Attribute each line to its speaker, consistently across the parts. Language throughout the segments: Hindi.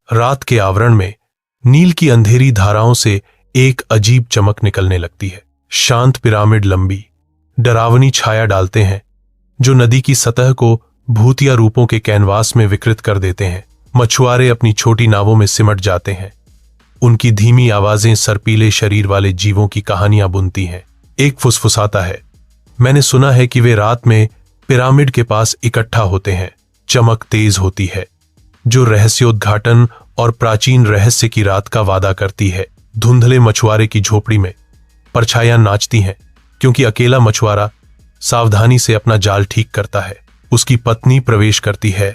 Speaker 1: रात के आवरण में नील की अंधेरी धाराओं से एक अजीब चमक निकलने लगती है। शांत पिरामिड लंबी डरावनी छाया डालते हैं जो नदी की सतह को भूतिया रूपों के कैनवास में विकृत कर देते हैं। मछुआरे अपनी छोटी नावों में सिमट जाते हैं। उनकी धीमी आवाजें सर्पीले शरीर वाले जीवों की कहानियां बुनती हैं। एक फुसफुसाता है, मैंने सुना है कि वे रात में पिरामिड के पास इकट्ठा होते हैं। चमक तेज होती है जो रहस्योद्घाटन और प्राचीन रहस्य की रात का वादा करती है। धुंधले मछुआरे की झोपड़ी में परछाइयां नाचती हैं क्योंकि अकेला मछुआरा सावधानी से अपना जाल ठीक करता है। उसकी पत्नी प्रवेश करती है।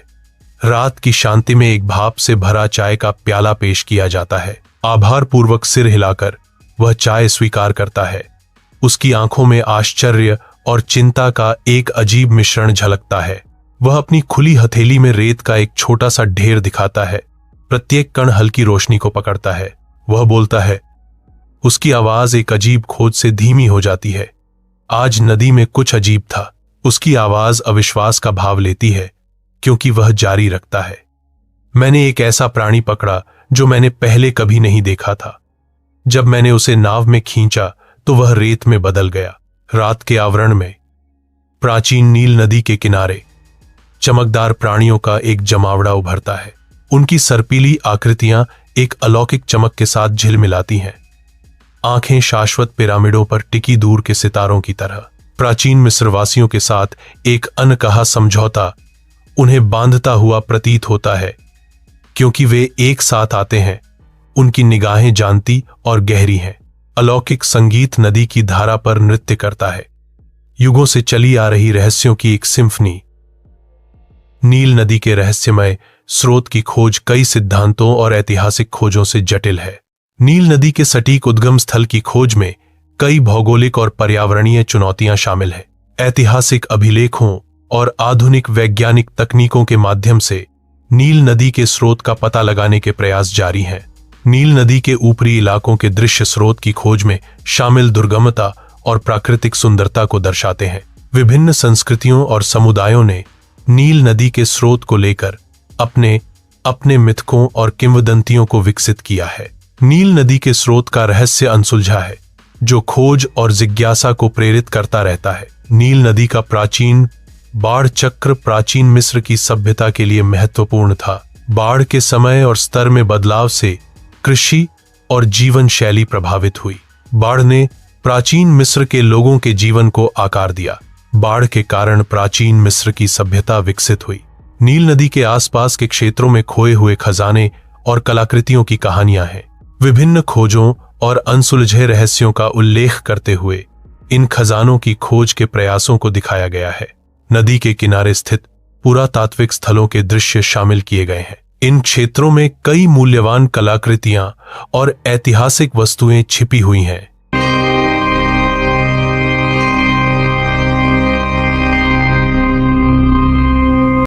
Speaker 1: रात की शांति में एक भाप से भरा चाय का प्याला पेश किया जाता है। आभार पूर्वक सिर हिलाकर वह चाय स्वीकार करता है। उसकी आंखों में आश्चर्य और चिंता का एक अजीब मिश्रण झलकता है। वह अपनी खुली हथेली में रेत का एक छोटा सा ढेर दिखाता है। प्रत्येक कण हल्की रोशनी को पकड़ता है। वह बोलता है। उसकी आवाज एक अजीब खोज से धीमी हो जाती है। आज नदी में कुछ अजीब था। उसकी आवाज अविश्वास का भाव लेती है क्योंकि वह जारी रखता है। मैंने एक ऐसा प्राणी पकड़ा जो मैंने पहले कभी नहीं देखा था। जब मैंने उसे नाव में खींचा तो वह रेत में बदल गया। रात के आवरण में प्राचीन नील नदी के किनारे चमकदार प्राणियों का एक जमावड़ा उभरता है। उनकी सर्पीली आकृतियां एक अलौकिक चमक के साथ झिलमिलाती हैं। आंखें शाश्वत पिरामिडों पर टिकी दूर के सितारों की तरह। प्राचीन मिस्रवासियों के साथ एक अनकहा समझौता उन्हें बांधता हुआ प्रतीत होता है क्योंकि वे एक साथ आते हैं। उनकी निगाहें जानती और गहरी हैं। अलौकिक संगीत नदी की धारा पर नृत्य करता है। युगों से चली आ रही रहस्यों की एक सिम्फनी। नील नदी के रहस्यमय स्रोत की खोज कई सिद्धांतों और ऐतिहासिक खोजों से जटिल है। नील नदी के सटीक उद्गम स्थल की खोज में कई भौगोलिक और पर्यावरणीय चुनौतियां शामिल हैं। ऐतिहासिक अभिलेखों और आधुनिक वैज्ञानिक तकनीकों के माध्यम से नील नदी के स्रोत का पता लगाने के प्रयास जारी हैं। नील नदी के ऊपरी इलाकों के दृश्य स्रोत की खोज में शामिल दुर्गमता और प्राकृतिक सुंदरता को दर्शाते हैं। विभिन्न संस्कृतियों और समुदायों ने नील नदी के स्रोत को लेकर अपने अपने मिथकों और किंवदंतियों को विकसित किया है। नील नदी के स्रोत का रहस्य अनसुलझा है जो खोज और जिज्ञासा को प्रेरित करता रहता है। नील नदी का प्राचीन बाढ़ चक्र प्राचीन मिस्र की सभ्यता के लिए महत्वपूर्ण था। बाढ़ के समय और स्तर में बदलाव से कृषि और जीवन शैली प्रभावित हुई। बाढ़ ने प्राचीन मिस्र के लोगों के जीवन को आकार दिया। बाढ़ के कारण प्राचीन मिस्र की सभ्यता विकसित हुई। नील नदी के आसपास के क्षेत्रों में खोए हुए खजाने और कलाकृतियों की कहानियां हैं। विभिन्न खोजों और अनसुलझे रहस्यों का उल्लेख करते हुए इन खजानों की खोज के प्रयासों को दिखाया गया है। नदी के किनारे स्थित पुरातात्विक स्थलों के दृश्य शामिल किए गए हैं। इन क्षेत्रों में कई मूल्यवान कलाकृतियां और ऐतिहासिक वस्तुएं छिपी हुई हैं